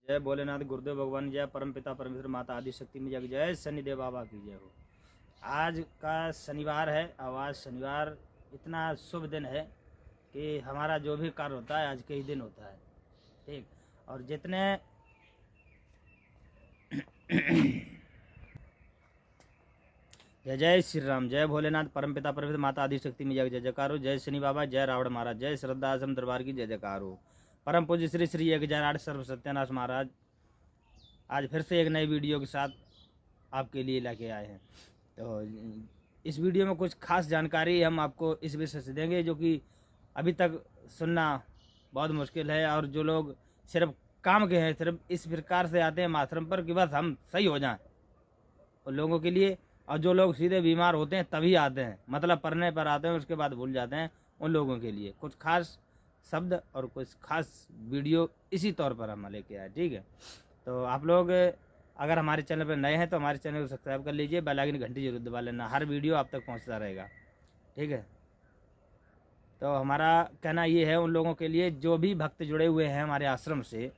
जय भोलेनाथ गुरुदेव भगवान, जय परमपिता परमेश्वर, माता आदि शक्ति में जग, जय शनिदेव बाबा की जय हो। आज का शनिवार है और आज शनिवार इतना शुभ दिन है कि हमारा जो भी कार्य होता है आज के ही दिन होता है। ठीक, और जितने जय जय श्री राम, जय भोलेनाथ परमपिता परमेश्वर, माता आदि शक्ति में जग, जय जयकार हो। जय शनि बाबा, जय रावण महाराज, जय श्रद्धा आश्रम दरबार की जय जयकार हो। परम पूज्य श्री श्री 1008 सर्व सत्यानाश महाराज आज फिर से एक नई वीडियो के साथ आपके लिए लेके आए हैं। तो इस वीडियो में कुछ खास जानकारी हम आपको इस विषय से देंगे जो कि अभी तक सुनना बहुत मुश्किल है, और जो लोग सिर्फ काम के हैं, सिर्फ इस प्रकार से आते हैं आश्रम पर कि बस हम सही हो जाएं, उन लोगों के लिए, और जो लोग सीधे बीमार होते हैं तभी आते हैं, मतलब पढ़ने पर आते हैं उसके बाद भूल जाते हैं, उन लोगों के लिए कुछ खास शब्द और कुछ खास वीडियो इसी तौर पर हम लेके आए। ठीक है, तो आप लोग अगर हमारे चैनल पर नए हैं तो हमारे चैनल को सब्सक्राइब कर लीजिए, बेल आइकन घंटी जरूर दबा लेना, हर वीडियो आप तक पहुंचता रहेगा। ठीक है, तो हमारा कहना ये है उन लोगों के लिए जो भी भक्त जुड़े हुए हैं हमारे आश्रम से,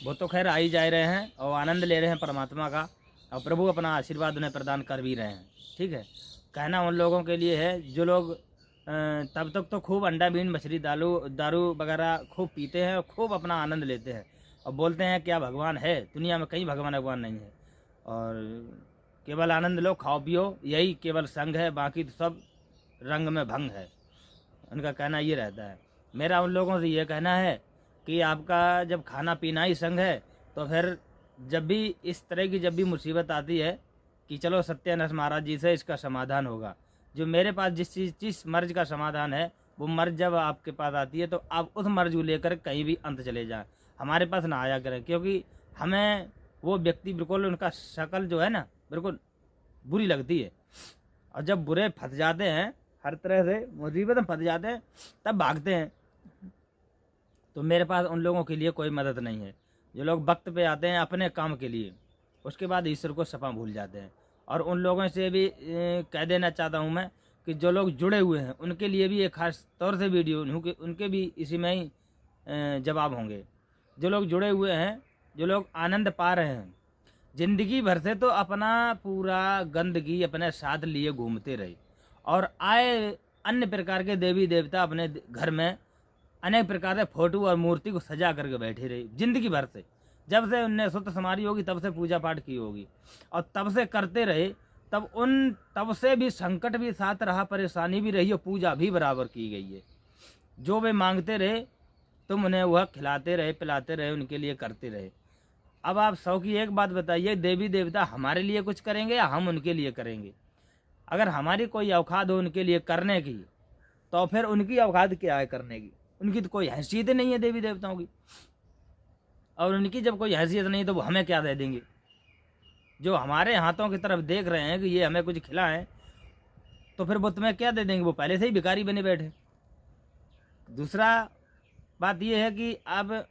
वो तो खैर आ ही जा रहे हैं और आनंद ले रहे हैं परमात्मा का, और प्रभु अपना आशीर्वाद उन्हें प्रदान कर भी रहे हैं। ठीक है, कहना उन लोगों के लिए है जो लोग तब तक तो खूब अंडा बीन मछली दारू वगैरह खूब पीते हैं और खूब अपना आनंद लेते हैं और बोलते हैं क्या भगवान है, दुनिया में कहीं भगवान नहीं है, और केवल आनंद लो खाओ पियो, यही केवल संग है, बाकी तो सब रंग में भंग है। उनका कहना ये रहता है। मेरा उन लोगों से ये कहना है कि आपका जब खाना पीना ही संग है तो फिर जब भी इस तरह की जब भी मुसीबत आती है कि चलो सत्यानाश महाराज जी से इसका समाधान होगा, जो मेरे पास जिस मर्ज का समाधान है वो मर्ज जब आपके पास आती है तो आप उस मर्ज को लेकर कहीं भी अंत चले जाएं, हमारे पास ना आया करें, क्योंकि हमें वो व्यक्ति बिल्कुल उनका शक्ल जो है ना बिल्कुल बुरी लगती है, और जब बुरे फंस जाते हैं हर तरह से मुसीबत में फंस जाते हैं तब भागते हैं। तो मेरे पास उन लोगों के लिए कोई मदद नहीं है। जो लोग वक्त पे आते हैं अपने काम के लिए, उसके बाद ईश्वर को सपा भूल जाते हैं। और उन लोगों से भी कह देना चाहता हूँ मैं कि जो लोग जुड़े हुए हैं उनके लिए भी एक खास तौर से वीडियो उनके भी इसी में ही जवाब होंगे। जो लोग जुड़े हुए हैं, जो लोग आनंद पा रहे हैं, ज़िंदगी भर से तो अपना पूरा गंदगी अपने साथ लिए घूमते रहे और आए अन्य प्रकार के देवी देवता अपने घर में अनेक प्रकार से फोटो और मूर्ति को सजा करके बैठे रहे जिंदगी भर से, जब से उनने सुत समारी होगी तब से पूजा पाठ की होगी और तब से करते रहे, तब से भी संकट भी साथ रहा, परेशानी भी रही और पूजा भी बराबर की गई है। जो वे मांगते रहे तुम उन्हें वह खिलाते रहे, पिलाते रहे, उनके लिए करते रहे। अब आप सौ की एक बात बताइए, देवी देवता हमारे लिए कुछ करेंगे या हम उनके लिए करेंगे? अगर हमारी कोई औकात हो उनके लिए करने की तो फिर उनकी औकात क्या है करने की? उनकी तो कोई हैसियत नहीं है देवी देवताओं की, और उनकी जब कोई हैसियत नहीं तो वो हमें क्या दे देंगे? जो हमारे हाथों की तरफ देख रहे हैं कि ये हमें कुछ खिलाएं, तो फिर वो तुम्हें क्या दे देंगे? वो पहले से ही भिखारी बने बैठे। दूसरा बात ये है कि अब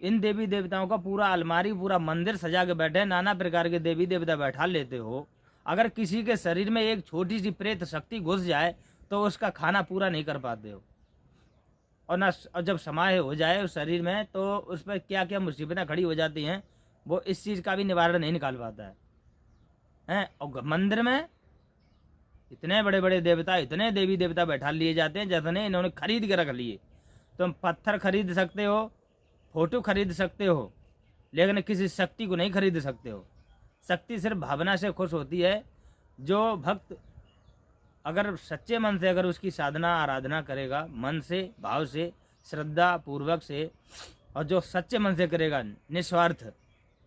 इन देवी देवताओं का पूरा अलमारी, पूरा मंदिर सजा के बैठे, नाना प्रकार के देवी देवता बैठा लेते हो। अगर किसी के शरीर में एक छोटी सी प्रेत शक्ति घुस जाए तो उसका खाना पूरा नहीं कर पाते हो, और जब समाय हो जाए उस शरीर में तो उस पर क्या क्या मुसीबतें खड़ी हो जाती हैं, वो इस चीज़ का भी निवारण नहीं निकाल पाता है। और मंदिर में इतने बड़े बड़े देवता, इतने देवी देवता बैठा लिए जाते हैं जितने इन्होंने खरीद के रख लिए। तुम पत्थर खरीद सकते हो, फोटो खरीद सकते हो, लेकिन किसी शक्ति को नहीं खरीद सकते हो। शक्ति सिर्फ भावना से खुश होती है। जो भक्त अगर सच्चे मन से अगर उसकी साधना आराधना करेगा, मन से, भाव से, श्रद्धा पूर्वक से, और जो सच्चे मन से करेगा निस्वार्थ,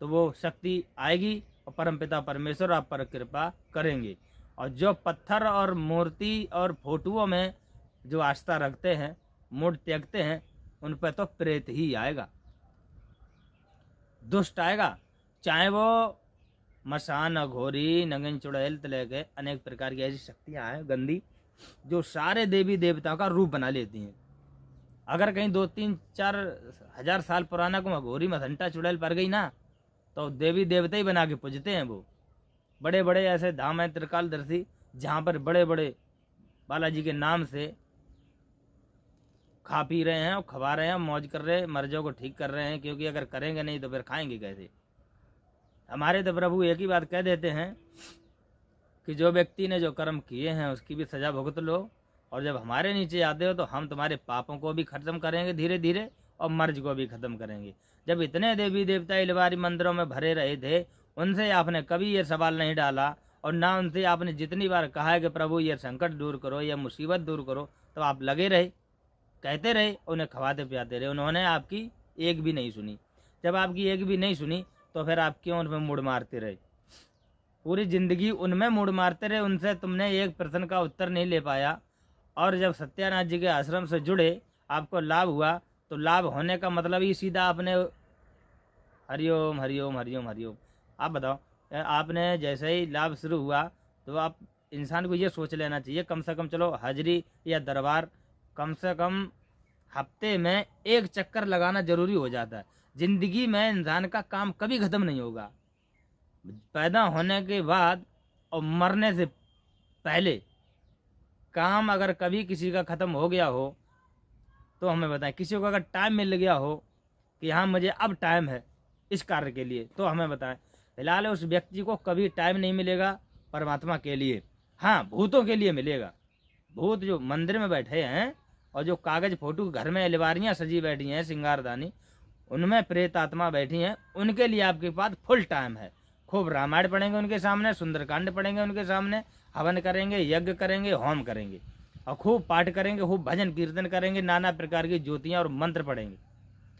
तो वो शक्ति आएगी और परमपिता परमेश्वर आप पर कृपा करेंगे। और जो पत्थर और मूर्ति और फोटुओं में जो आस्था रखते हैं, मूड त्यागते हैं, उन पर तो प्रेत ही आएगा, दुष्ट आएगा, चाहे वो मसान, अघोरी, नगन, चुड़ैल तले के अनेक प्रकार की ऐसी शक्तियाँ हैं गंदी, जो सारे देवी देवताओं का रूप बना लेती हैं। अगर कहीं 2-3-4 हजार साल पुराना को अघोरी, मसंटा, चुड़ैल पड़ गई ना, तो देवी देवता ही बना के पूजते हैं। वो बड़े बड़े ऐसे धाम हैं त्रिकालदर्शी, जहाँ पर बड़े बड़े बालाजी के नाम से खा पी रहे हैं और खवा रहे हैं, मौज कर रहे हैं, मर्जों को ठीक कर रहे हैं, क्योंकि अगर करेंगे नहीं तो फिर खाएंगे कैसे। हमारे तो प्रभु एक ही बात कह देते हैं कि जो व्यक्ति ने जो कर्म किए हैं उसकी भी सजा भुगत लो, और जब हमारे नीचे आते हो तो हम तुम्हारे पापों को भी खत्म करेंगे धीरे धीरे, और मर्ज को भी खत्म करेंगे। जब इतने देवी देवता इलवारी मंदिरों में भरे रहे थे, उनसे आपने कभी ये सवाल नहीं डाला, और ना उनसे आपने जितनी बार कहा है कि प्रभु ये संकट दूर करो, या मुसीबत दूर करो, तो आप लगे रहे, कहते रहे, उन्हें खवाते पियाते रहे। उन्होंने आपकी एक भी नहीं सुनी। जब आपकी एक भी नहीं सुनी तो फिर आप क्यों उनमें मुड़ मारते रहे? पूरी ज़िंदगी उनमें मुड़ मारते रहे, उनसे तुमने एक प्रश्न का उत्तर नहीं ले पाया। और जब सत्यानाथ जी के आश्रम से जुड़े, आपको लाभ हुआ, तो लाभ होने का मतलब ही सीधा आपने हरिओम हरिओम हरिओम हरिओम। आप बताओ, आपने जैसे ही लाभ शुरू हुआ तो आप इंसान को ये सोच लेना चाहिए, कम से कम चलो हाजिरी या दरबार कम से कम हफ्ते में एक चक्कर लगाना जरूरी हो जाता है। ज़िंदगी में इंसान का काम कभी ख़त्म नहीं होगा। पैदा होने के बाद और मरने से पहले काम अगर कभी किसी का ख़त्म हो गया हो तो हमें बताएं। किसी को अगर टाइम मिल गया हो कि हाँ मुझे अब टाइम है इस कार्य के लिए, तो हमें बताएं। फिलहाल उस व्यक्ति को कभी टाइम नहीं मिलेगा परमात्मा के लिए। हाँ, भूतों के लिए मिलेगा। भूत जो मंदिर में बैठे हैं और जो कागज फोटो घर में अलमारियाँ सजी बैठी हैं सिंगारदानी, उनमें प्रेत आत्मा बैठी हैं, उनके लिए आपके पास फुल टाइम है। खूब रामायण पढ़ेंगे उनके सामने, सुंदरकांड पढ़ेंगे उनके सामने, हवन करेंगे, यज्ञ करेंगे, होम करेंगे, और खूब पाठ करेंगे, खूब भजन कीर्तन करेंगे, नाना प्रकार की ज्योतियाँ और मंत्र पढ़ेंगे।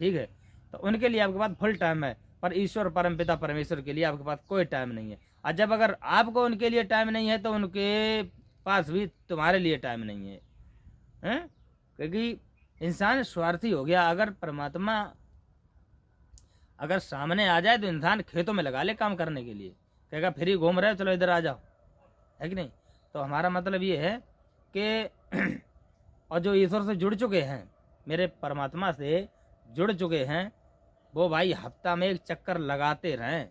ठीक है, तो उनके लिए आपके पास फुल टाइम है। पर ईश्वर परमपिता परमेश्वर के लिए आपके पास कोई टाइम नहीं है। और जब अगर आपको उनके लिए टाइम नहीं है तो उनके पास भी तुम्हारे लिए टाइम नहीं है, हैं? क्योंकि इंसान स्वार्थी हो गया। अगर परमात्मा अगर सामने आ जाए तो इंसान खेतों में लगा ले काम करने के लिए, कहेगा फ्री घूम रहे हो चलो इधर आ जाओ, है कि नहीं? तो हमारा मतलब ये है कि और जो ईश्वर से जुड़ चुके हैं, मेरे परमात्मा से जुड़ चुके हैं, वो भाई हफ्ता में एक चक्कर लगाते रहें।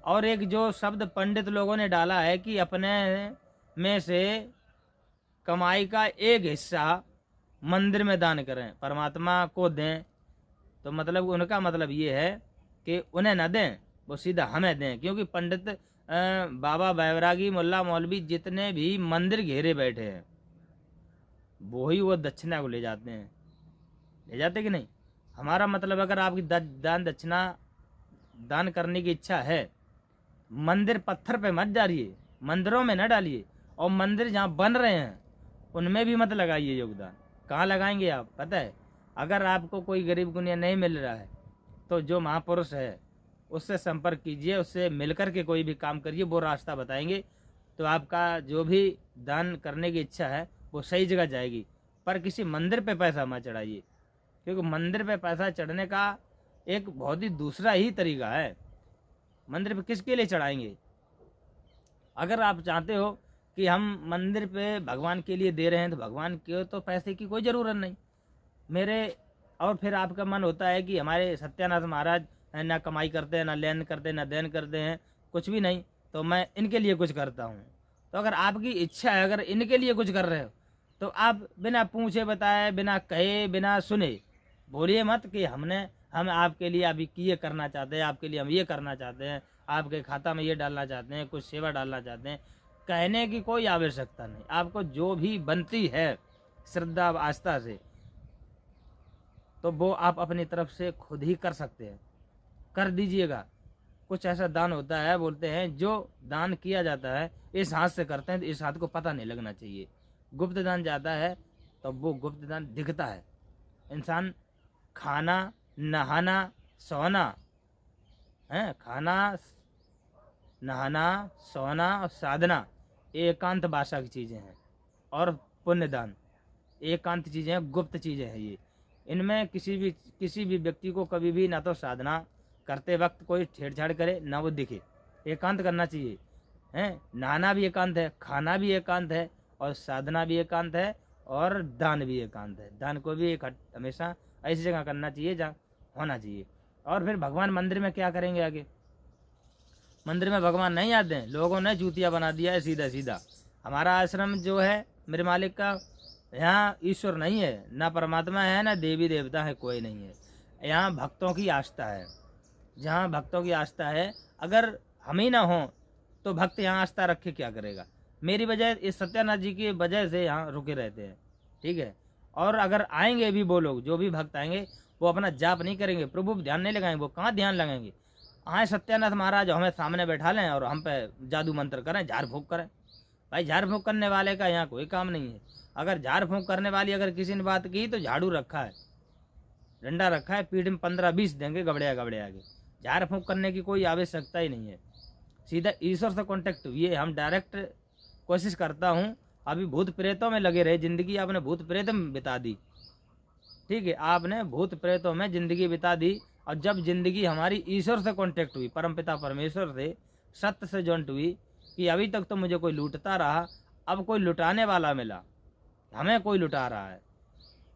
और एक जो शब्द पंडित लोगों ने डाला है कि अपने में से कमाई का एक हिस्सा मंदिर में दान करें, परमात्मा को दें, तो मतलब उनका मतलब ये है कि उन्हें न दें, वो सीधा हमें दें। क्योंकि पंडित बाबा बैरागी मुल्ला मौलवी जितने भी मंदिर घेरे बैठे हैं वो ही वो दक्षिणा को ले जाते हैं, ले जाते कि नहीं? हमारा मतलब अगर आपकी दान दक्षिणा दान करने की इच्छा है, मंदिर पत्थर पे मत डालिए, मंदिरों में न डालिए, और मंदिर जहाँ बन रहे हैं उनमें भी मत लगाइए योगदान। कहाँ लगाएंगे आप पता है? अगर आपको कोई गरीब गुनिया नहीं मिल रहा है तो जो महापुरुष है उससे संपर्क कीजिए, उससे मिलकर के कोई भी काम करिए, वो रास्ता बताएंगे, तो आपका जो भी दान करने की इच्छा है वो सही जगह जाएगी। पर किसी मंदिर पे पैसा मत चढ़ाइए, क्योंकि मंदिर पे पैसा चढ़ने का एक बहुत ही दूसरा ही तरीका है। मंदिर पे किसके लिए चढ़ाएंगे? अगर आप चाहते हो कि हम मंदिर पे भगवान के लिए दे रहे हैं तो भगवान के तो पैसे की कोई ज़रूरत नहीं मेरे। और फिर आपका मन होता है कि हमारे सत्यानाथ महाराज ना कमाई करते हैं, ना लेन करते हैं, ना देन करते हैं, कुछ भी नहीं, तो मैं इनके लिए कुछ करता हूँ। तो अगर आपकी इच्छा है, अगर इनके लिए कुछ कर रहे हो, तो आप बिना पूछे बताए, बिना कहे, बिना सुने बोलिए मत कि हम आपके लिए अभी ये करना चाहते हैं, आपके लिए हम ये करना चाहते हैं, आपके खाता में ये डालना चाहते हैं, कुछ सेवा डालना चाहते हैं। कहने की कोई आवश्यकता नहीं। आपको जो भी बनती है श्रद्धा आस्था से, तो वो आप अपनी तरफ से खुद ही कर सकते हैं, कर दीजिएगा। कुछ ऐसा दान होता है, बोलते हैं जो दान किया जाता है इस हाथ से करते हैं तो इस हाथ को पता नहीं लगना चाहिए। गुप्त दान जाता है तो वो गुप्त दान दिखता है। इंसान खाना, नहाना, सोना है, खाना, नहाना, सोना और साधना एकांत भाषा की चीज़ें हैं, और पुण्यदान एकांत चीज़ें हैं, गुप्त चीज़ें हैं। ये इनमें किसी भी व्यक्ति को कभी भी ना तो साधना करते वक्त कोई छेड़छाड़ करे, ना वो दिखे। एकांत करना चाहिए, हैं? नहाना भी एकांत है, खाना भी एकांत है, और साधना भी एकांत है, और दान भी एकांत है। दान को भी हमेशा ऐसी जगह करना चाहिए जहाँ होना चाहिए। और फिर भगवान मंदिर में क्या करेंगे आगे? मंदिर में भगवान नहीं आते हैं, लोगों ने जूतिया बना दिया है सीधा सीधा। हमारा आश्रम जो है मेरे मालिक का, यहाँ ईश्वर नहीं है, ना परमात्मा है, ना देवी देवता है, कोई नहीं है। यहाँ भक्तों की आस्था है। जहाँ भक्तों की आस्था है, अगर हम ही ना हो तो भक्त यहाँ आस्था रख के क्या करेगा। मेरी वजह इस सत्यानाथ जी की वजह से यहाँ रुके रहते हैं, ठीक है। और अगर आएंगे भी वो लोग, जो भी भक्त आएंगे, वो अपना जाप नहीं करेंगे, प्रभु ध्यान नहीं लगाएंगे, वो कहाँ ध्यान लगाएंगे। आए सत्यानाथ महाराज हमें सामने बैठा लें और हम पे जादू मंत्र करें, झाड़ फूँक करें। भाई झाड़ फूँक करने वाले का यहाँ कोई काम नहीं है। अगर झाड़ फूँक करने वाली अगर किसी ने बात की तो झाड़ू रखा है, डंडा रखा है, पीठ में 15-20 देंगे गबड़िया गबड़िया के। झाड़ फूँक करने की कोई आवश्यकता ही नहीं है। सीधा ईश्वर से कांटेक्ट हुई, हम डायरेक्ट कोशिश करता हूँ। अभी भूत प्रेतों में लगे रहे, जिंदगी आपने भूत प्रेत में बिता दी, ठीक है, आपने भूत प्रेतों में जिंदगी बिता दी। और जब जिंदगी हमारी ईश्वर से कांटेक्ट हुई, परमपिता परमेश्वर से, सत्य से जॉइंट हुई, कि अभी तक तो मुझे कोई लूटता रहा, अब कोई लुटाने वाला मिला, हमें कोई लुटा रहा है,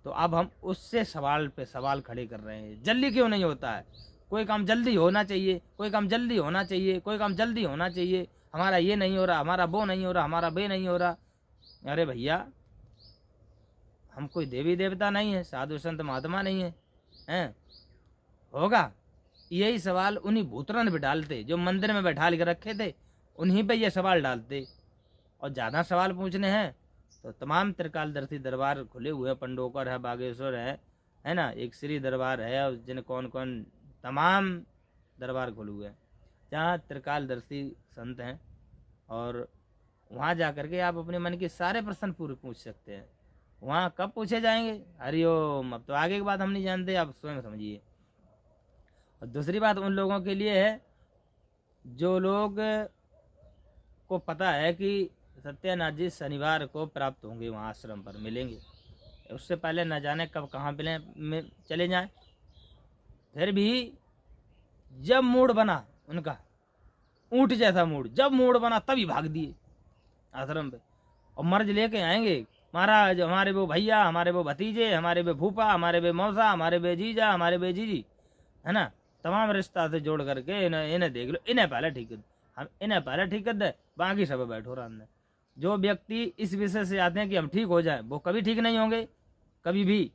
तो अब हम उससे सवाल पे सवाल खड़े कर रहे हैं। जल्दी क्यों नहीं होता है? कोई काम जल्दी होना चाहिए, कोई काम जल्दी होना चाहिए, कोई काम जल्दी होना चाहिए। हमारा ये नहीं हो रहा, हमारा वो नहीं हो रहा, हमारा वे नहीं हो रहा। अरे भैया, हम कोई देवी देवता नहीं है, साधु संत महात्मा नहीं है, हैं? होगा। यही सवाल उन्हीं भूतरन पे डालते, जो मंदिर में बैठा के रखे थे, उन्हीं पे ये सवाल डालते। और ज़्यादा सवाल पूछने हैं तो तमाम त्रिकालदर्शी दरबार खुले हुए हैं, पंडोकर है, बागेश्वर है ना, एक श्री दरबार है, और जिन कौन कौन तमाम दरबार खुले हुए हैं जहाँ त्रिकालदर्शी संत हैं। और वहाँ जा कर के आप अपने मन के सारे प्रश्न पूरे पूछ सकते हैं। वहाँ कब पूछे जाएंगे? हरिओम। अब तो आगे की बात हम नहीं जानते, आप स्वयं समझिए। और दूसरी बात उन लोगों के लिए है जो लोग को पता है कि सत्यानाथ जी शनिवार को प्राप्त होंगे, वहाँ आश्रम पर मिलेंगे, उससे पहले न जाने कब कहाँ मिले चले जाएं। फिर भी जब मूड बना उनका, ऊँट जैसा मूड, जब मूड बना तभी भाग दिए आश्रम पे, और मर्ज लेके आएंगे। महाराज हमारे वो भैया, हमारे वो भतीजे, हमारे वो फूफा, हमारे वो मौसा, हमारे वो जीजा, हमारे वो जीजी, है ना, तमाम रिश्ता से जोड़ करके इन्हें देख लो, इन्हें पहले ठीक कर दो, हम इन्हें पहले ठीक कर दे, बाकी सब बैठो आराम। जो व्यक्ति इस विषय से आते हैं कि हम ठीक हो जाएं, वो कभी ठीक नहीं होंगे, कभी भी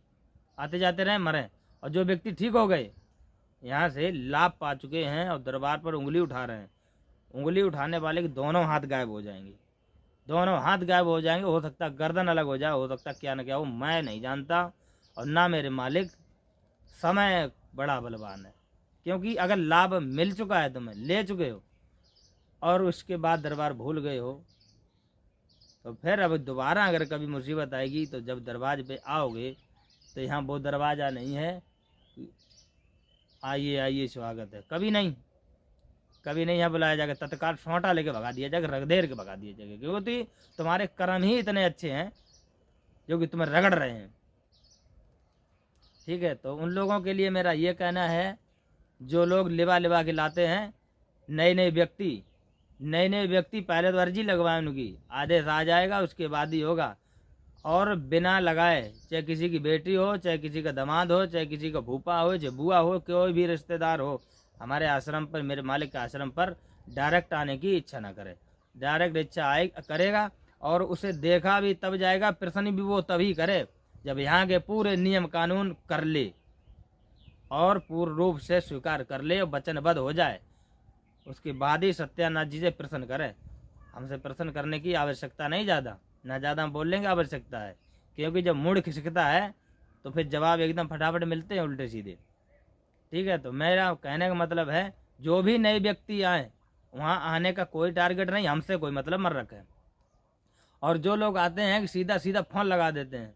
आते जाते रहें, मरें। और जो व्यक्ति ठीक हो गए, यहाँ से लाभ पा चुके हैं और दरबार पर उंगली उठा रहे हैं, उंगली उठाने वाले के दोनों हाथ गायब हो जाएंगे, दोनों हाथ गायब हो जाएंगे। हो सकता गर्दन अलग हो जाए, हो सकता क्या न क्या हो, मैं नहीं जानता, और ना मेरे मालिक। समय बड़ा बलवान है, क्योंकि अगर लाभ मिल चुका है, तुम्हें ले चुके हो, और उसके बाद दरबार भूल गए हो, तो फिर अब दोबारा अगर कभी मुसीबत आएगी तो जब दरवाजे पे आओगे तो यहाँ वो दरवाज़ा नहीं है आइए आइए स्वागत है, कभी नहीं, कभी नहीं यहाँ बुलाया जाएगा। तत्काल सोंटा लेके भगा दिया जाएगा, रगदेर के भगा दिया जाएगा, क्योंकि तुम्हारे कर्म ही इतने अच्छे हैं जो कि तुम्हें रगड़ रहे हैं, ठीक है। तो उन लोगों के लिए मेरा ये कहना है, जो लोग लिवा लिवा के लाते हैं, नए नए व्यक्ति पहले तो अर्जी लगवाएं, उनकी आदेश आ जाएगा, उसके बाद ही होगा। और बिना लगाए, चाहे किसी की बेटी हो, चाहे किसी का दामाद हो, चाहे किसी का फूफा हो, चाहे बुआ हो, कोई भी रिश्तेदार हो, हमारे आश्रम पर, मेरे मालिक के आश्रम पर डायरेक्ट आने की इच्छा ना करे। डायरेक्ट इच्छा आए करेगा और उसे देखा भी तब जाएगा, प्रश्न भी वो तभी करे जब यहाँ के पूरे नियम कानून कर ले और पूर्ण रूप से स्वीकार कर ले और वचनबद्ध हो जाए, उसके बाद ही सत्यानाथ जी से प्रश्न करे। हमसे प्रश्न करने की आवश्यकता नहीं, ज़्यादा ना ज़्यादा बोलने की आवश्यकता है, क्योंकि जब मूड खिसकता है तो फिर जवाब एकदम फटाफट मिलते हैं उल्टे सीधे, ठीक है। तो मेरा कहने का मतलब है, जो भी नए व्यक्ति आए, वहाँ आने का कोई टारगेट नहीं, हमसे कोई मतलब मत रखे। और जो लोग आते हैं कि सीधा सीधा फोन लगा देते हैं,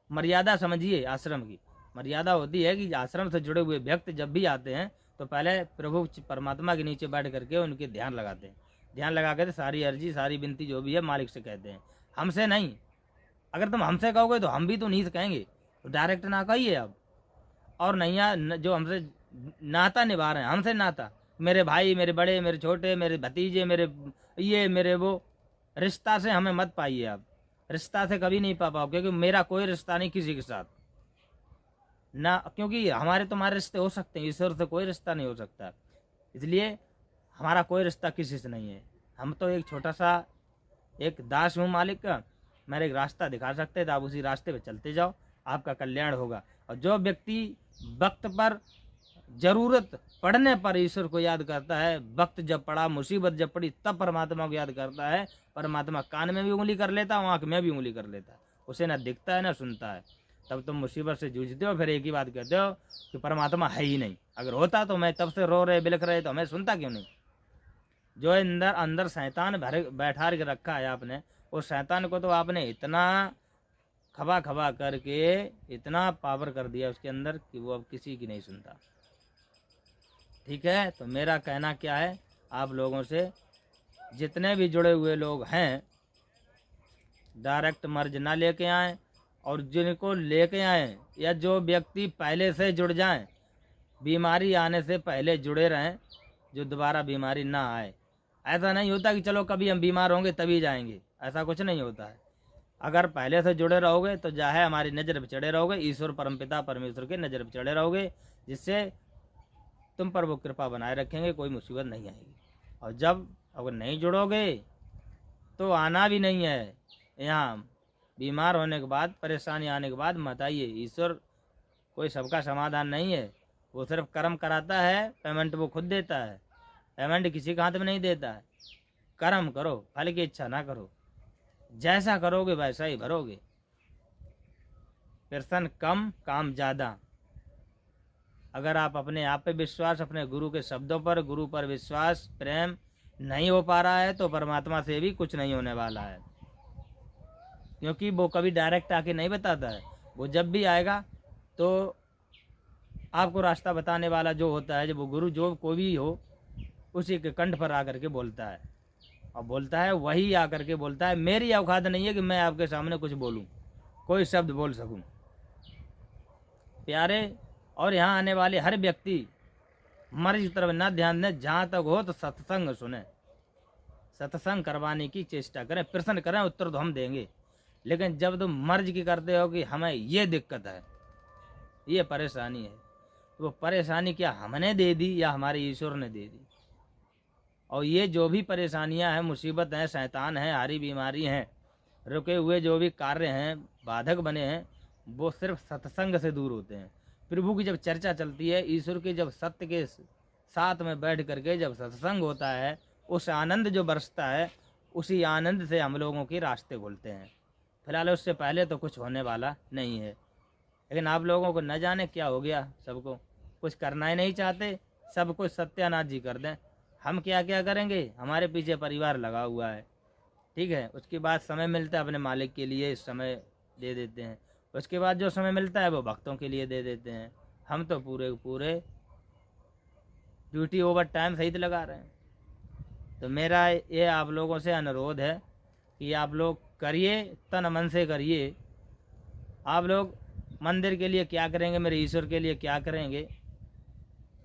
मर्यादा समझिए। आश्रम की मर्यादा होती है कि आश्रम से जुड़े हुए व्यक्ति जब भी आते हैं तो पहले प्रभु परमात्मा के नीचे बैठ करके उनके ध्यान लगाते हैं, ध्यान लगा कर सारी अर्जी, सारी विनती जो भी है मालिक से कहते हैं, हमसे नहीं। अगर तुम हमसे कहोगे तो हम भी तो नहीं से कहेंगे, तो डायरेक्ट ना कहिए अब। और नैया जो हमसे नाता निभा रहे हैं, हमसे नाता, मेरे भाई, मेरे बड़े, मेरे छोटे, मेरे भतीजे, मेरे ये, मेरे वो, रिश्ता से हमें मत पाइए आप, रिश्ता से कभी नहीं पा पाओ, क्योंकि मेरा कोई रिश्ता नहीं किसी के साथ ना, क्योंकि हमारे तुम्हारे रिश्ते हो सकते हैं, ईश्वर से कोई रिश्ता नहीं हो सकता, इसलिए हमारा कोई रिश्ता किसी से नहीं है। हम तो एक छोटा सा एक दास हूँ मालिक का, मेरे एक रास्ता दिखा सकते हैं, तो आप उसी रास्ते पे चलते जाओ, आपका कल्याण होगा। और जो व्यक्ति वक्त पर, जरूरत पड़ने पर ईश्वर को याद करता है, वक्त जब पड़ा, मुसीबत जब पड़ी, तब परमात्मा को याद करता है, परमात्मा कान में भी उंगली कर लेता है, आँख में भी उंगली कर लेता है, उसे ना दिखता है ना सुनता है। तब तुम मुसीबत से जूझते हो, फिर एक ही बात कहते हो कि परमात्मा है ही नहीं। अगर होता तो मैं तब से रो रहे बिलख रहे, तो हमें सुनता क्यों नहीं। जो अंदर अंदर शैतान भर बैठा के रखा है आपने, उस शैतान को तो आपने इतना खबा खबा करके इतना पावर कर दिया उसके अंदर कि वो अब किसी की नहीं सुनता। ठीक है, तो मेरा कहना क्या है आप लोगों से, जितने भी जुड़े हुए लोग हैं डायरेक्ट मर्ज ना लेके आए, और जिनको लेके आए या जो व्यक्ति पहले से जुड़ जाएं, बीमारी आने से पहले जुड़े रहें, जो दोबारा बीमारी ना आए। ऐसा नहीं होता कि चलो कभी हम बीमार होंगे तभी जाएंगे, ऐसा कुछ नहीं होता है। अगर पहले से जुड़े रहोगे तो चाहे हमारी नज़र पर चढ़े रहोगे, ईश्वर परमपिता परमेश्वर के नज़र पर चढ़े रहोगे, जिससे तुम पर वो कृपा बनाए रखेंगे, कोई मुसीबत नहीं आएगी। और जब अगर नहीं जुड़ोगे तो आना भी नहीं है यहाँ। बीमार होने के बाद, परेशानी आने के बाद मत आइए। ईश्वर कोई सबका समाधान नहीं है, वो सिर्फ कर्म कराता है, पेमेंट वो खुद देता है, पेमेंट किसी के हाथ में नहीं देता है। कर्म करो, फल की इच्छा ना करो, जैसा करोगे वैसा ही भरोगे। प्रश्न कम काम ज़्यादा। अगर आप अपने आप पे विश्वास, अपने गुरु के शब्दों पर, गुरु पर विश्वास प्रेम नहीं हो पा रहा है, तो परमात्मा से भी कुछ नहीं होने वाला है, क्योंकि वो कभी डायरेक्ट आके नहीं बताता है। वो जब भी आएगा तो आपको रास्ता बताने वाला जो होता है, जब वो गुरु जो कोई भी हो, उसी के कंठ पर आकर के बोलता है, और बोलता है वही आकर के बोलता है। मेरी औकात नहीं है कि मैं आपके सामने कुछ बोलूं, कोई शब्द बोल सकूं। प्यारे, और यहाँ आने वाले हर व्यक्ति मर्ज की तरफ ना ध्यान दें, जहाँ तक हो तो सत्संग सुने, सत्संग करवाने की चेष्टा करें, प्रश्न करें, उत्तर तो हम देंगे। लेकिन जब तुम मर्ज की करते हो कि हमें ये दिक्कत है, ये परेशानी है, तो वो परेशानी क्या हमने दे दी या हमारे ईश्वर ने दे दी। और ये जो भी परेशानियां हैं, मुसीबत हैं, शैतान हैं, हारी बीमारी हैं, रुके हुए जो भी कार्य हैं, बाधक बने हैं, वो सिर्फ सत्संग से दूर होते हैं। प्रभु की जब चर्चा चलती है, ईश्वर के जब सत्य के साथ में बैठ करके जब सत्संग होता है, उस आनंद जो बरसता है, उसी आनंद से हम लोगों के रास्ते खुलते हैं। फिलहाल उससे पहले तो कुछ होने वाला नहीं है। लेकिन आप लोगों को न जाने क्या हो गया, सबको कुछ करना ही नहीं चाहते, सब कुछ सत्यानाश जी कर दें। हम क्या क्या करेंगे, हमारे पीछे परिवार लगा हुआ है, ठीक है। उसके बाद समय मिलता है अपने मालिक के लिए, समय दे देते हैं। उसके बाद जो समय मिलता है वो भक्तों के लिए दे देते हैं। हम तो पूरे पूरे ड्यूटी ओवर टाइम सहित लगा रहे हैं। तो मेरा ये आप लोगों से अनुरोध है कि आप लोग करिए, तन मन से करिए। आप लोग मंदिर के लिए क्या करेंगे, मेरे ईश्वर के लिए क्या करेंगे।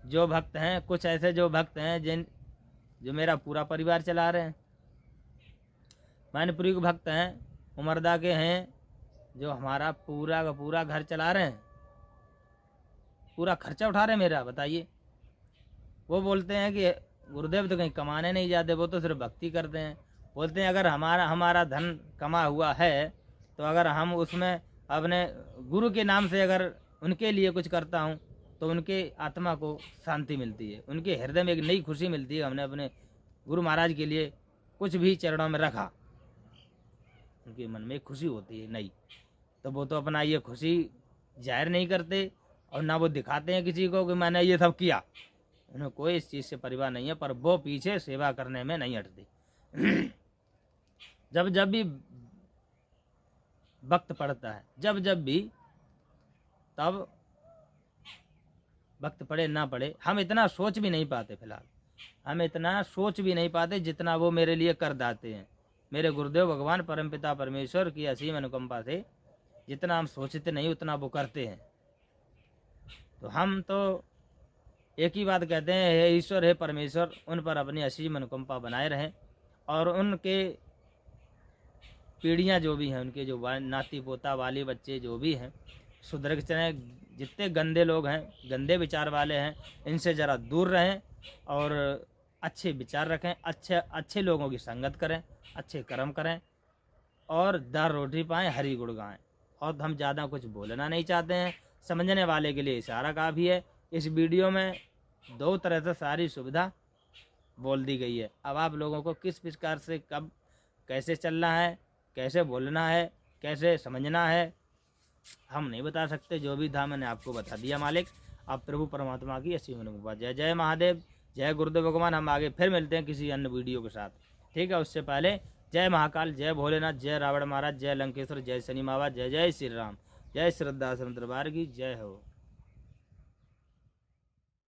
जो भक्त हैं, कुछ ऐसे जो भक्त हैं जो मेरा पूरा परिवार चला रहे हैं, मैनपुरी के भक्त हैं, उमरदा के हैं, जो हमारा पूरा का पूरा घर चला रहे हैं, पूरा खर्चा उठा रहे हैं मेरा। बताइए, वो बोलते हैं कि गुरुदेव तो कहीं कमाने नहीं जाते, वो तो सिर्फ भक्ति करते हैं। बोलते हैं अगर हमारा धन कमा हुआ है, तो अगर हम उसमें अपने गुरु के नाम से अगर उनके लिए कुछ करता हूँ, तो उनके आत्मा को शांति मिलती है, उनके हृदय में एक नई खुशी मिलती है। हमने अपने गुरु महाराज के लिए कुछ भी चरणों में रखा, उनके मन में एक खुशी होती है नई। तो वो तो अपना ये खुशी जाहिर नहीं करते, और ना वो दिखाते हैं किसी को कि मैंने ये सब किया। उन्हें कोई इस चीज़ से परवाह नहीं है, पर वो पीछे सेवा करने में नहीं हटते। जब जब भी वक्त पड़ता है, जब जब भी, तब वक्त पड़े ना पड़े, हम इतना सोच भी नहीं पाते। फिलहाल हम इतना सोच भी नहीं पाते जितना वो मेरे लिए कर दाते हैं। मेरे गुरुदेव भगवान परमपिता परमेश्वर की असीम अनुकंपा से जितना हम सोचते नहीं, उतना वो करते हैं। तो हम तो एक ही बात कहते हैं, हे ईश्वर, हे परमेश्वर, उन पर अपनी असीम अनुकंपा बनाए रहें, और उनके पीढ़ियाँ जो भी हैं, उनके जो नाती पोता वाले बच्चे जो भी हैं, सुधर चले। जितने गंदे लोग हैं, गंदे विचार वाले हैं, इनसे ज़रा दूर रहें और अच्छे विचार रखें, अच्छे लोगों की संगत करें, अच्छे कर्म करें, और दाल रोटी पाएँ, हरी गुड़ गाएँ। और हम ज़्यादा कुछ बोलना नहीं चाहते हैं, समझने वाले के लिए इशारा काफ़ी है। इस वीडियो में 2 तरह से सारी सुविधा बोल दी गई है। अब आप लोगों को किस प्रकार से कब कैसे चलना है, कैसे बोलना है, कैसे समझना है, हम नहीं बता सकते। जो भी था मैंने आपको बता दिया मालिक। आप प्रभु परमात्मा की असीम अनुकृपा। जय जय महादेव, जय गुरुदेव भगवान। हम आगे फिर मिलते हैं किसी अन्य वीडियो के साथ, ठीक है। उससे पहले जय महाकाल, जय भोलेनाथ, जय रावण महाराज, जय लंकेश्वर, जय शनि बाबा, जय जय श्री राम, जय श्रद्धा आश्रम दरबार की जय हो।